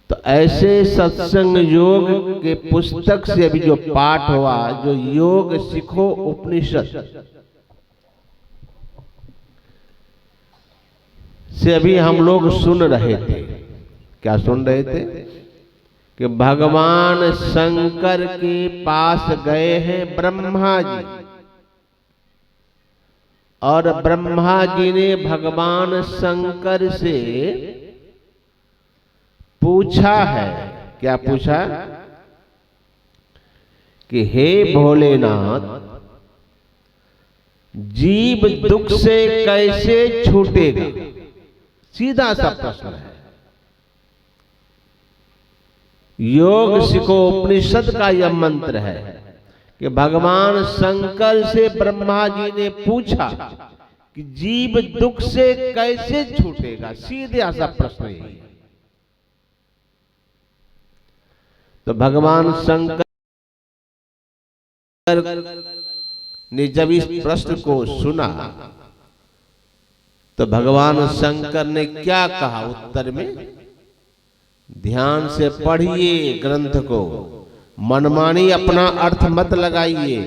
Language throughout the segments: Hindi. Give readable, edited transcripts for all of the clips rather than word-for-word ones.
तो ऐसे सत्संग योग के पुस्तक से अभी जो पाठ हुआ, जो योग सीखो उपनिषद से अभी हम लोग सुन रहे थे। क्या सुन रहे थे? कि भगवान शंकर के पास गए हैं ब्रह्मा जी, और ब्रह्मा जी ने भगवान शंकर से पूछा है। क्या पूछा? कि हे भोलेनाथ, जीव दुख से कैसे छूटेगा? सीधा सा प्रश्न है। योग सीखो उपनिषद का यह मंत्र है कि भगवान शंकर से ब्रह्मा जी ने पूछा कि जीव दुख से कैसे छूटेगा। सीधा सा प्रश्न यही है। तो भगवान शंकर ने जब इस प्रश्न को सुना तो भगवान शंकर ने क्या कहा उत्तर में? ध्यान से पढ़िए ग्रंथ को, मनमानी अपना अर्थ मत लगाइए।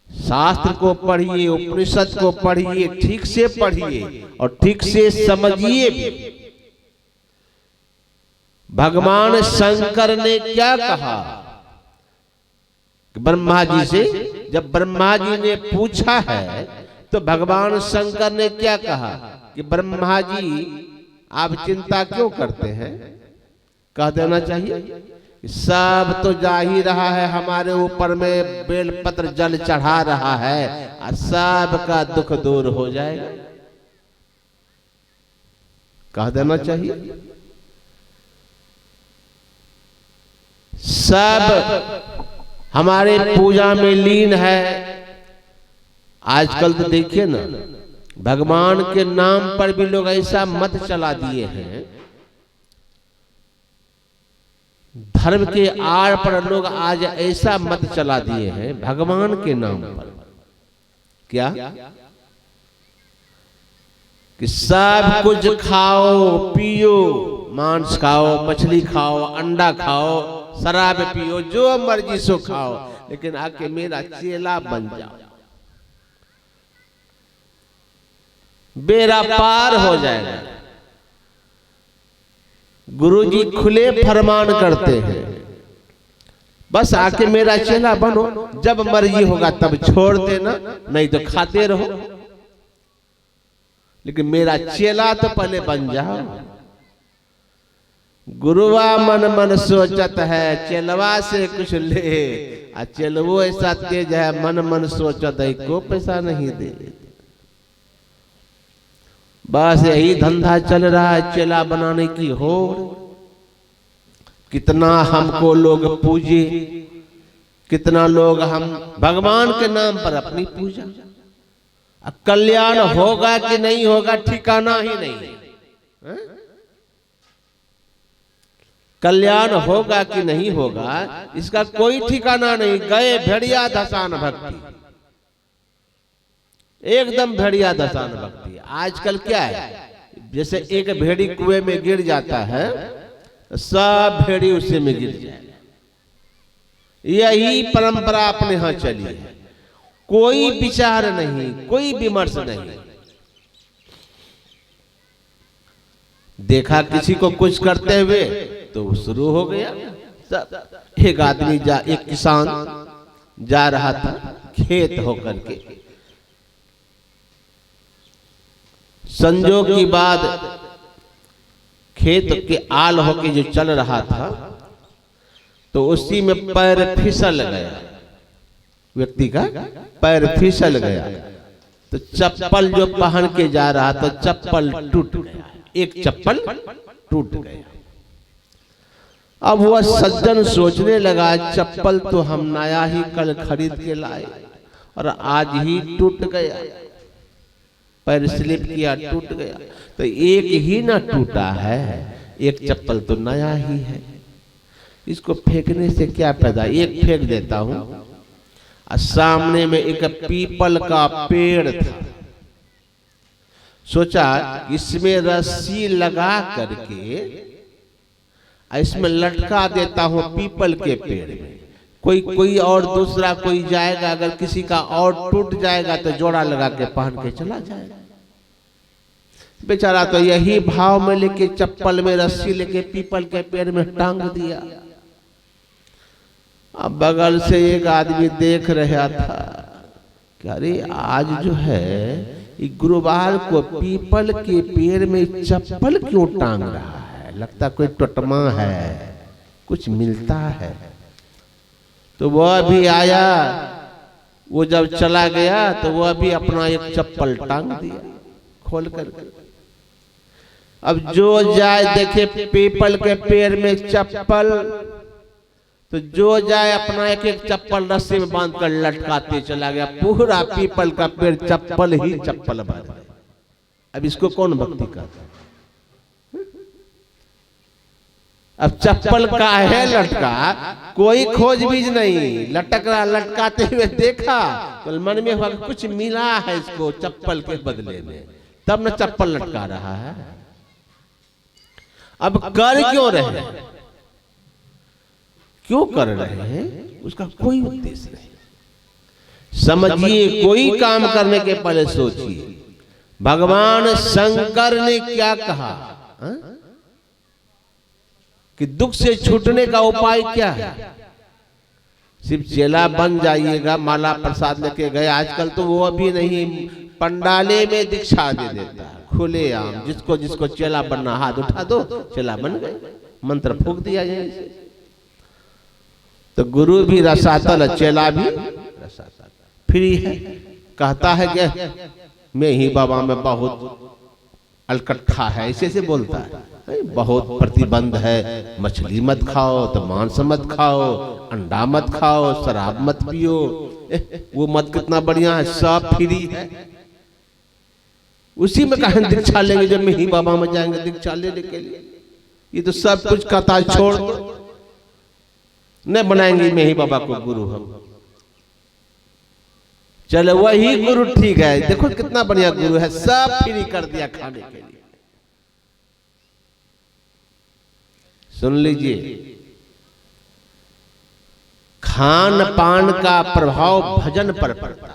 शास्त्र को पढ़िए, उपनिषद को पढ़िए, ठीक से पढ़िए और ठीक से समझिए भी। भगवान शंकर ने क्या कहा? ब्रह्मा जी से जब ब्रह्मा जी ने पूछा है तो भगवान शंकर ने क्या कहा कि ब्रह्मा जी आप चिंता क्यों करते हैं? कह देना चाहिए सब तो जा ही रहा है, हमारे ऊपर में बेलपत्र जल चढ़ा रहा है और सब का दुख दूर हो जाएगा। कह देना चाहिए सब हमारे पूजा में लीन है। आजकल तो देखिए ना, भगवान के नाम पर भी लोग ऐसा मत चला दिए हैं, धर्म के आड़ पर लोग आज ऐसा मत चला दिए हैं भगवान के नाम पर। क्या कि सब कुछ खाओ पियो, मांस खाओ, मछली खाओ, अंडा खाओ, शराब पियो, जो मर्जी सो खाओ, लेकिन आके मेरा चेला बन जाओ, बेड़ा पार हो जाएगा। गुरुजी खुले फरमान करते हैं, बस आके मेरा चेला बनो, जब मर्जी होगा तब छोड़ देना, नहीं तो खाते रहो, लेकिन मेरा चेला तो पहले बन जाओ। गुरुआ मन मन सोचत है, चेलवा से कुछ ले, आ चेलवो ऐसा तेज है, मन मन सोचत है को पैसा नहीं दे। बस यही धंधा चल रहा है चेला बनाने की होड़। कितना हमको लोग पूजे, कितना लोग हम भगवान के नाम पर अपनी पूजा। कल्याण होगा कि नहीं होगा ठिकाना ही नहीं है। कल्याण होगा कि नहीं होगा इसका कोई ठिकाना नहीं। गए भेड़िया धसान भक्ति, एकदम भेड़िया धसान भक्ति। आजकल क्या है, जैसे एक भेड़ी कुएं में गिर जाता है, सब भेड़ी उसी में गिर जाए। यही परंपरा अपने यहां चली है। कोई विचार नहीं, कोई विमर्श नहीं। देखा किसी को कुछ करते हुए तो शुरू हो गया। एक आदमी एक किसान जा रहा था खेत होकर के, संजोग की बात खेत के आल होके जो चल रहा था तो उसी में पैर फिसल गया, व्यक्ति का पैर फिसल गया, तो चप्पल जो पहन के जा रहा था चप्पल टूट गया, एक चप्पल टूट गया। अब वह सज्जन सोचने लगा चप्पल तो हम नया ही कल खरीद के लाए और आज ही टूट गया, पैर स्लिप किया टूट गया। तो एक ही ना टूटा है, एक चप्पल तो नया ही है, इसको फेंकने से क्या फायदा, एक फेंक देता हूं। और सामने में एक पीपल का पेड़ था, सोचा इसमें रस्सी लगा करके इसमें लटका देता हूं पीपल के पेड़ में। कोई और दूसरा कोई जाएगा, अगर किसी का और टूट जाएगा तो जोड़ा लगा के पहन के चला जाएगा। बेचारा तो यही भाव में लेके चप्पल में रस्सी लेके पीपल के पेड़ में टांग दिया। अब बगल से एक आदमी देख रहा था कि अरे आज जो है गुरुवार को पीपल के पेड़ में चप्पल क्यों टांग रहा है, लगता कोई टटमा है, कुछ मिलता है। तो वह भी आया, वो जब चला गया तो वह भी अपना एक चप्पल टांग दिया खोल कर। अब जो जाए देखे पीपल के पेड़ में चप्पल, तो जो जाए अपना एक एक चप्पल रस्सी में बांध कर लटकाते चला गया। पूरा पीपल का पेड़ चप्पल ही चप्पल भर गया। अब इसको कौन भक्ति करता है? अब चप्पल का है लटका, कोई खोजबीज नहीं, लटक रहा, लटकाते हुए देखा तो मन में हुआ कुछ मिला है इसको चप्पल के बदले में, तब न चप्पल लटका रहा है। अब कर क्यों रहे, क्यों कर रहे हैं, उसका कोई उद्देश्य नहीं। समझिए, कोई काम करने के पहले सोचिए भगवान शंकर ने क्या कहा कि दुख से छूटने का उपाय क्या है। सिर्फ चेला बन जाइएगा, माला प्रसाद लेके गए, आजकल तो वो अभी नहीं, पंडाले में दीक्षा दे देता है खुले आम, जिसको जिसको चेला बनना हाथ उठा दो, चेला बन गए, मंत्र फूंक दिया जाए। तो गुरु भी रसातल, चेला भी रसातल, फ्री है। कहता है कि मैं ही बाबा में बहुत अलकट्ठा है, ऐसे से बोलता है, बहुत प्रतिबंध है, मछली मत खाओ तो मांस मत खाओ, अंडा मत खाओ, शराब मत पियो, वो मत कितना बढ़िया है, सब फ्री है। उसी में कहें दीक्षा लेंगे, जब में ही बाबा में जाएंगे दीक्षा लेने के लिए। ये तो सब कुछ कथा छोड़ न बनाएंगे में ही बाबा को गुरु हम। चलो वही गुरु ठीक है, देखो कितना बढ़िया गुरु है, सब फ्री कर दिया खाने के लिए। सुन लीजिए, खान पान का प्रभाव भजन पर पड़ता है।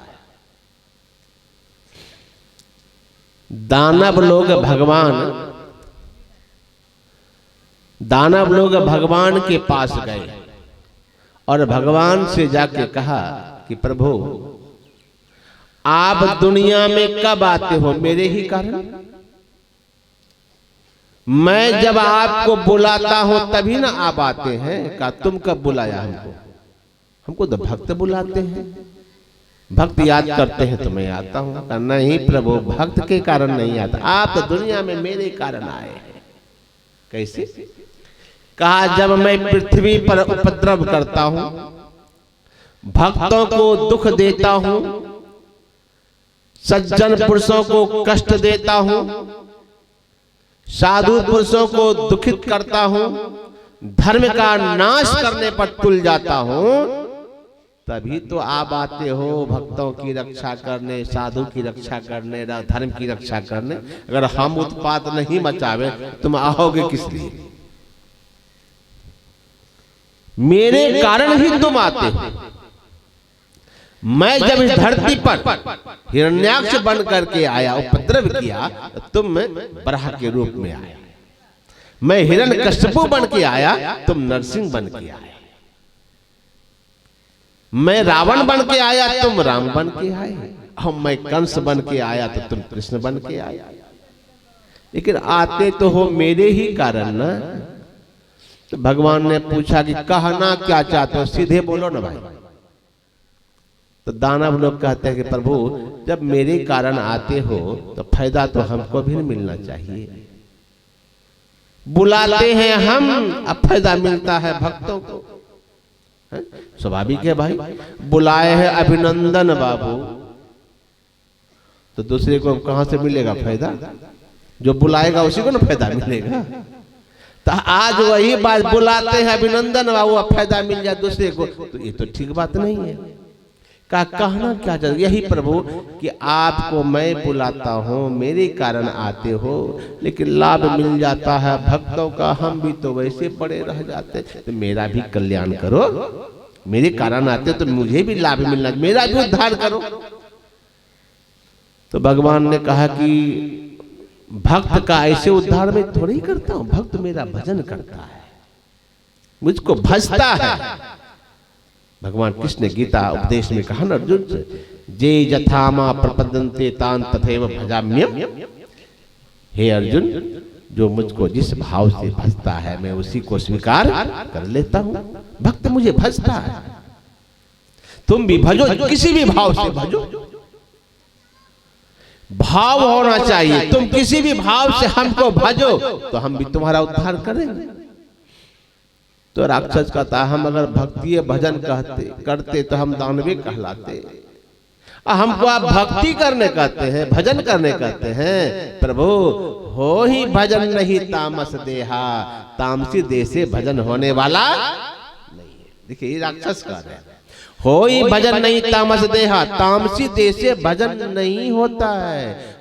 दानव लोग भगवान के पास गए और भगवान से जाके कहा कि प्रभु आप दुनिया में कब आते हो, मेरे ही कारण। मैं जब आपको बुलाता हूं तभी ना आप आते हैं। कहा तुम कब बुलाया हमको? हमको तो भक्त बुलाते हैं, भक्त याद करते हैं तो मैं आता हूं। कहा नहीं प्रभु, भक्त के कारण नहीं आता, आप तो दुनिया में मेरे कारण आए हैं। कैसे? कहा जब मैं पृथ्वी पर उपद्रव करता हूं, भक्तों को दुख देता हूं, सज्जन पुरुषों को कष्ट देता हूं, साधु पुरुषों को दुखित करता हूं, धर्म का नाश करने पर तुल जाता हूं, तभी तो आप आते हो भक्तों की रक्षा करने, साधु की रक्षा करने, धर्म की रक्षा करने। अगर हम उत्पात नहीं मचावे तुम आओगे किस लिए? मेरे कारण ही तुम आते हो। मैं जब इस धरती पर हिरण्याक्ष बन करके आया, उपद्रव किया, तो तुम बराह के रूप में आया। मैं हिरण्यकश्यपु बन के आया, तुम नरसिंह बन के आए। मैं रावण बन के आया, तुम राम बन के आए। और मैं कंस बन के आया तो तुम कृष्ण बन के आए। लेकिन आते तो हो मेरे ही कारण ना। तो भगवान ने पूछा कि कहना क्या चाहते हो, सीधे बोलो ना भाई। तो दानव लोग कहते हैं कि प्रभु जब मेरे कारण आते हो तो फायदा तो हमको भी मिलना चाहिए। बुलाते हैं हम, अब फायदा मिलता है भक्तों को। स्वाभाविक है भाई, बुलाए हैं अभिनंदन बाबू, तो दूसरे को कहां से मिलेगा फायदा? जो बुलाएगा उसी को ना फायदा मिलेगा। तो आज वही बात बुलाते हैं अभिनंदन बाबू, अब फायदा मिल जाए दूसरे को, तो ये तो ठीक बात नहीं है। का कहना क्या चाहते, यही प्रभु कि आपको मैं बुलाता हूँ, मेरे कारण आते हो, लेकिन लाभ मिल जाता है भक्तों का, हम भी तो वैसे पड़े रह जाते, तो मेरा भी कल्याण करो, मेरे कारण आते तो मुझे भी लाभ मिलना, मेरा भी उद्धार करो। तो भगवान ने कहा कि भक्त का ऐसे उद्धार में थोड़ी ही करता हूं, भक्त मेरा भजन करता है, मुझको भजता है। भगवान कृष्ण ने गीता उपदेश में कहा न अर्जुन से, जे यथा मा प्रपद्यन्ते तान तथैव भजाम्यहम्। हे अर्जुन, जो मुझको जिस भाव से भजता है मैं उसी को स्वीकार कर लेता हूं। भक्त मुझे भजता है, तुम भी भजो, किसी भी भाव से भजो, भाव होना चाहिए। तुम किसी भी भाव से हमको भजो तो हम भी तुम्हारा उद्धार करेंगे। तो राक्षस कहता, हम अगर भक्ति भजन करते तो हम दानवी कहलाते, हमको आप भक्ति करने कहते हैं, भजन करने कहते हैं। प्रभु हो ही भजन नहीं तामस देहा, तामसी देह से भजन होने वाला नहीं है। देखिए ये राक्षस कह रहे हैं, हो ही भजन नहीं तामस देहा, तामसी देह से भजन नहीं होता है।